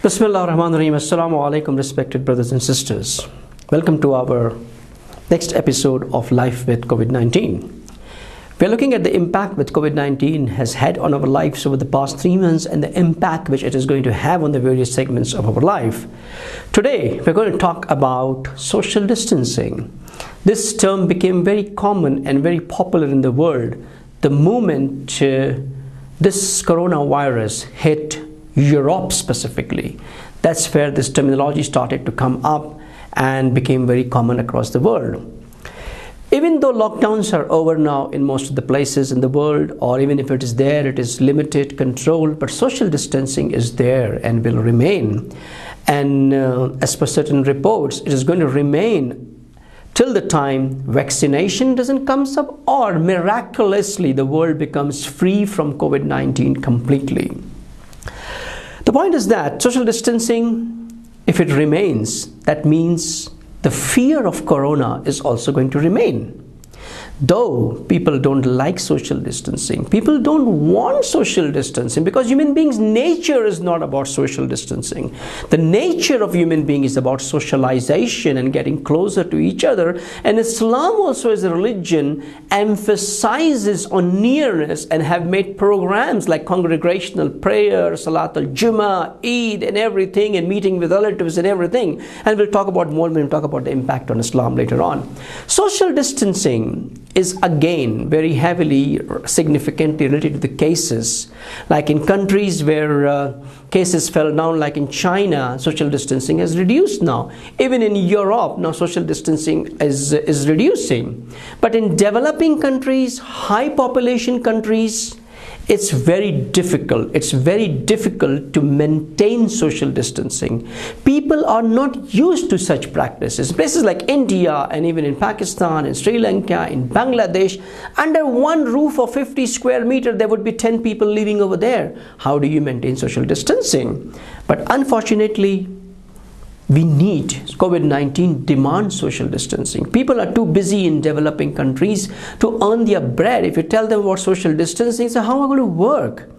Bismillah ar-Rahman ar-Rahim. Assalamu alaikum, respected brothers and sisters. Welcome to our next episode of Life with COVID-19. We are looking at the impact that COVID-19 has had on our lives over the past 3 months and the impact which it is going to have on the various segments of our life. Today, we're going to talk about social distancing. This term became very common and very popular in the world the moment this coronavirus hit Europe specifically. That's where this terminology started to come up and became very common across the world. Even though lockdowns are over now in most of the places in the world, or even if it is there, it is limited, controlled, but social distancing is there and will remain. And as per certain reports, it is going to remain till the time vaccination doesn't come up or miraculously the world becomes free from COVID-19 completely. The point is that social distancing, if it remains, that means the fear of corona is also going to remain. Though people don't like social distancing, people don't want social distancing because human beings' nature is not about social distancing. The nature of human being is about socialization and getting closer to each other. And Islam also as a religion emphasizes on nearness and have made programs like congregational prayer, Salatul Jummah, Eid and everything, and meeting with relatives and everything. And we'll talk about more when we talk about the impact on Islam later on. Social distancing is again very heavily, significantly related to the cases. Like in countries where cases fell down, like in China, social distancing has reduced now. Even in Europe, now social distancing is reducing. But in developing countries, high population countries, it's very difficult. It's very difficult to maintain social distancing. People are not used to such practices. Places like India and even in Pakistan, in Sri Lanka, in Bangladesh, under one roof of 50 square meters, there would be 10 people living over there. How do you maintain social distancing? But unfortunately, COVID-19 demands social distancing. People are too busy in developing countries to earn their bread. If you tell them about social distancing, so how are we going to work?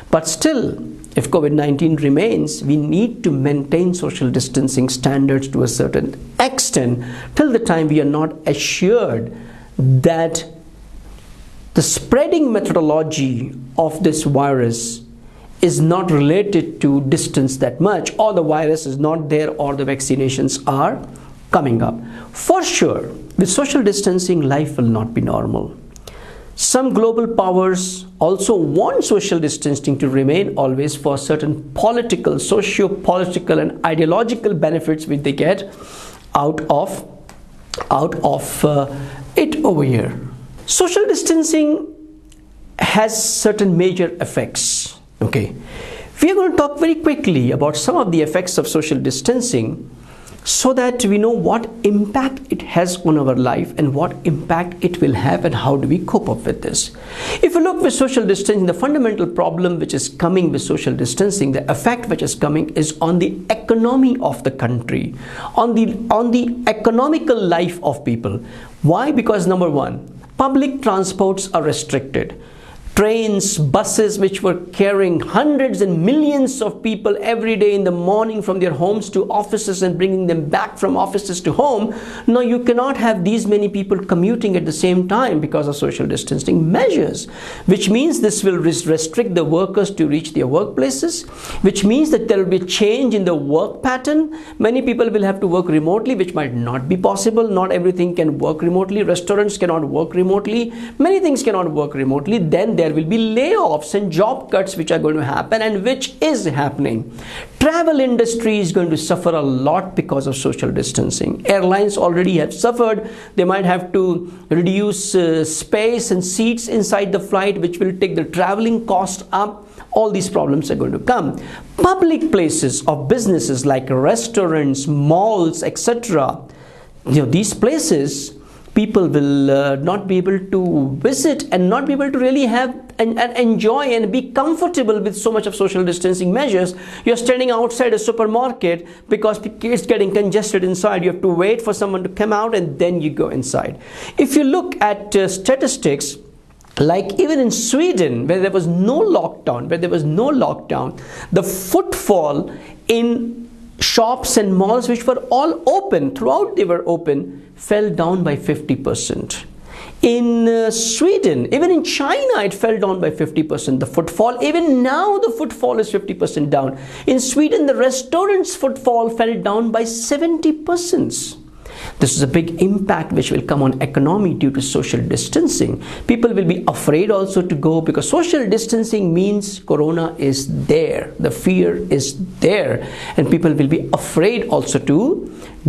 But still, if COVID-19 remains, we need to maintain social distancing standards to a certain extent till the time we are not assured that the spreading methodology of this virus is not related to distance that much, or the virus is not there, or the vaccinations are coming up. For sure, with social distancing, life will not be normal. Some global powers also want social distancing to remain always for certain political, socio-political and ideological benefits which they get out of it over here. Social distancing has certain major effects. Okay, we are going to talk very quickly about some of the effects of social distancing so that we know what impact it has on our life and what impact it will have and how do we cope up with this. If you look with social distancing, the fundamental problem which is coming with social distancing, the effect which is coming is on the economy of the country, on the economical life of people. Why? Because number one, public transports are restricted. Trains, buses which were carrying hundreds and millions of people every day in the morning from their homes to offices and bringing them back from offices to home. Now you cannot have these many people commuting at the same time because of social distancing measures, which means this will restrict the workers to reach their workplaces, which means that there will be a change in the work pattern. Many people will have to work remotely, which might not be possible. Not everything can work remotely. Restaurants cannot work remotely. Many things cannot work remotely. Then there will be layoffs and job cuts which are going to happen, and which is happening. Travel industry is going to suffer a lot because of social distancing. Airlines already have suffered. They might have to reduce space and seats inside the flight, which will take the traveling cost up. All these problems are going to come. Public places of businesses like restaurants, malls, etc. These places, people will not be able to visit and not be able to really have and enjoy and be comfortable with so much of social distancing measures. You're standing outside a supermarket because it's getting congested inside. You have to wait for someone to come out and then you go inside. If you look at statistics, like even in Sweden, where there was no lockdown, the footfall in shops and malls which were all open, throughout they were open, fell down by 50%. In Sweden, even in China, it fell down by 50%. The footfall, even now the footfall is 50% down. In Sweden, the restaurants' footfall fell down by 70%. This is a big impact which will come on economy due to social distancing. People will be afraid also to go, because social distancing means corona is there. The fear is there, and people will be afraid also to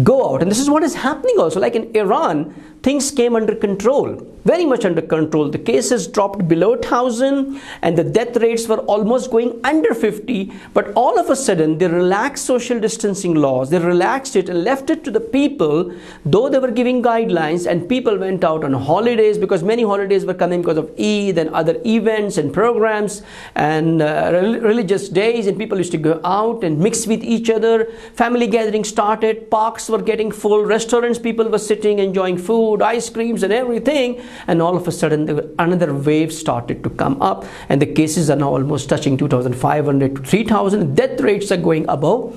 go out. And this is what is happening also. Like in Iran, things came under control, very much under control. The cases dropped below 1,000 and the death rates were almost going under 50. But all of a sudden, they relaxed social distancing laws. They relaxed it and left it to the people, though they were giving guidelines, and people went out on holidays, because many holidays were coming because of Eid and other events and programs and religious days, and people used to go out and mix with each other. Family gatherings started, parks were getting full, restaurants, people were sitting enjoying food, ice creams and everything, and all of a sudden another wave started to come up, and the cases are now almost touching 2,500 to 3,000. Death rates are going above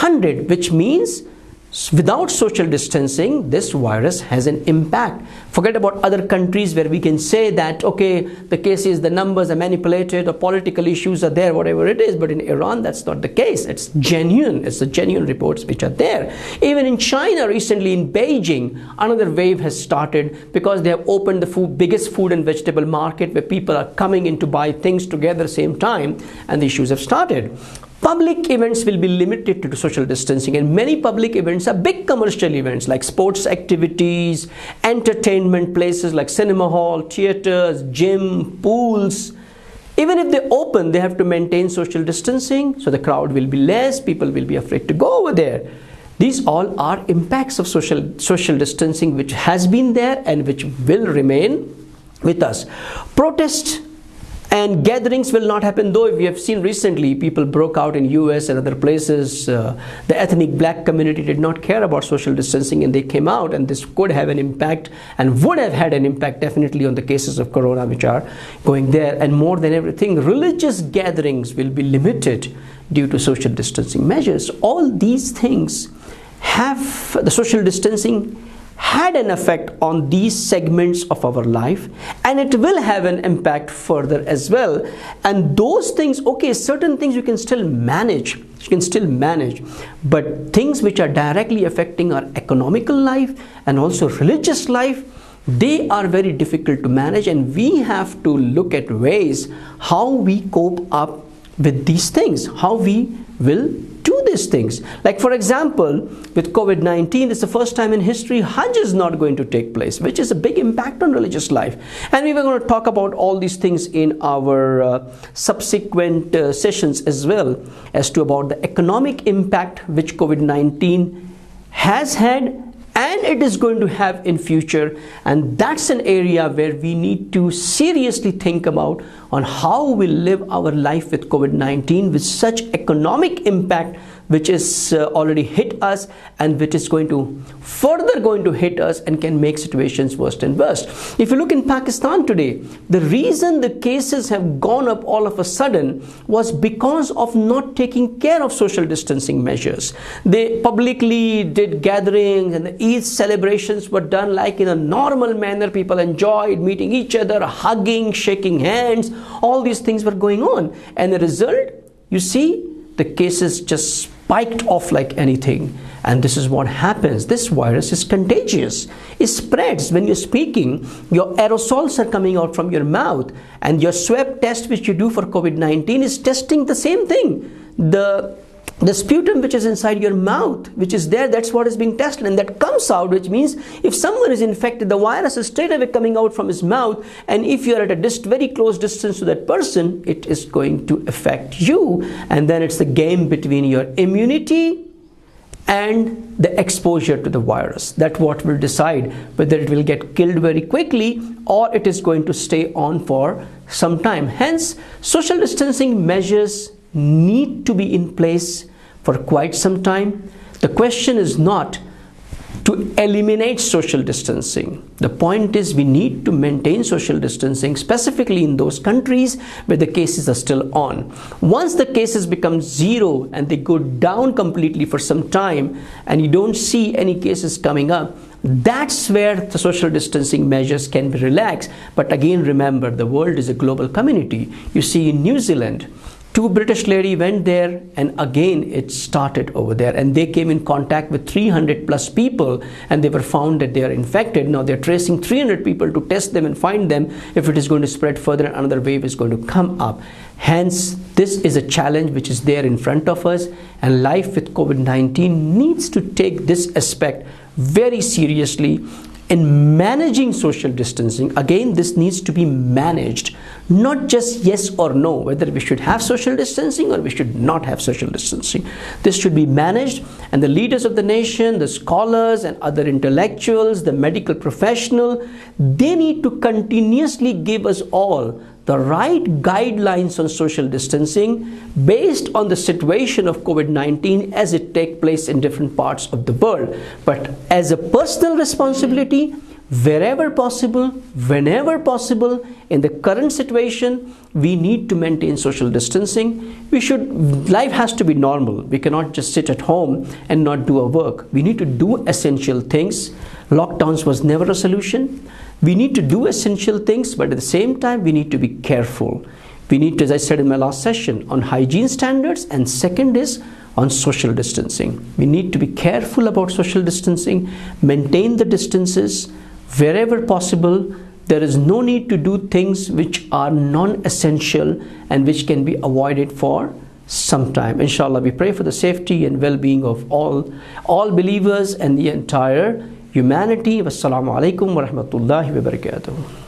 100, which means without social distancing, this virus has an impact. Forget about other countries where we can say that, okay, the cases, the numbers are manipulated, or political issues are there, whatever it is. But in Iran, that's not the case. It's genuine. It's the genuine reports which are there. Even in China, recently in Beijing, another wave has started, because they have opened the biggest food and vegetable market, where people are coming in to buy things together same time, and the issues have started. Public events will be limited to social distancing, and many public events are big commercial events like sports activities, entertainment places like cinema hall, theaters, gym, pools. Even if they open, they have to maintain social distancing, so the crowd will be less, people will be afraid to go over there. These all are impacts of social distancing which has been there and which will remain with us. Protests and gatherings will not happen, though we have seen recently people broke out in US and other places. The ethnic black community did not care about social distancing, and they came out, and this could have an impact and would have had an impact definitely on the cases of corona which are going there. And more than everything, religious gatherings will be limited due to social distancing measures. All these things have, the social distancing had an effect on these segments of our life, and it will have an impact further as well. And those things, okay, certain things you can still manage, but things which are directly affecting our economical life and also religious life, they are very difficult to manage, and we have to look at ways how we cope up with these things, how we will do these things. Like for example, with COVID-19, this is the first time in history Hajj is not going to take place, which is a big impact on religious life. And we were going to talk about all these things in our subsequent sessions as well, as to about the economic impact which COVID-19 has had and it is going to have in future. And that's an area where we need to seriously think about on how we live our life with COVID-19, with such economic impact which is already hit us, and which is further going to hit us and can make situations worse and worse. If you look in Pakistan today, the reason the cases have gone up all of a sudden was because of not taking care of social distancing measures. They publicly did gatherings, and the Eid celebrations were done like in a normal manner. People enjoyed meeting each other, hugging, shaking hands. All these things were going on, and the result, you see, the cases just spiked off like anything. And this is what happens. This virus is contagious. It spreads when you're speaking. Your aerosols are coming out from your mouth, and your swab test which you do for COVID-19 is testing the same thing. The sputum which is inside your mouth, which is there, that's what is being tested, and that comes out, which means if someone is infected, the virus is straight away coming out from his mouth, and if you are at a very close distance to that person, it is going to affect you. And then it's the game between your immunity and the exposure to the virus. That's what will decide whether it will get killed very quickly or it is going to stay on for some time. Hence, social distancing measures need to be in place for quite some time. The question is not to eliminate social distancing. The point is we need to maintain social distancing, specifically in those countries where the cases are still on. Once the cases become zero and they go down completely for some time and you don't see any cases coming up, that's where the social distancing measures can be relaxed. But again, remember, the world is a global community. You see, in New Zealand, 2 British ladies went there and again it started over there, and they came in contact with 300 plus people and they were found that they are infected. Now they're tracing 300 people to test them and find them if it is going to spread further and another wave is going to come up. Hence, this is a challenge which is there in front of us, and life with COVID-19 needs to take this aspect very seriously. In managing social distancing, again, this needs to be managed, not just yes or no, whether we should have social distancing or we should not have social distancing. This should be managed, and the leaders of the nation, the scholars and other intellectuals, the medical professional, they need to continuously give us all the right guidelines on social distancing based on the situation of COVID-19 as it takes place in different parts of the world. But as a personal responsibility, wherever possible, whenever possible, in the current situation, we need to maintain social distancing. Life has to be normal. We cannot just sit at home and not do our work. We need to do essential things. Lockdowns was never a solution. We need to do essential things, but at the same time, we need to be careful. We need to, as I said in my last session, on hygiene standards, and second is on social distancing. We need to be careful about social distancing, maintain the distances wherever possible. There is no need to do things which are non-essential and which can be avoided for some time. Inshallah, we pray for the safety and well-being of all believers and the entire humanity. Wassalamu alaikum wa rahmatullahi wa barakatuh.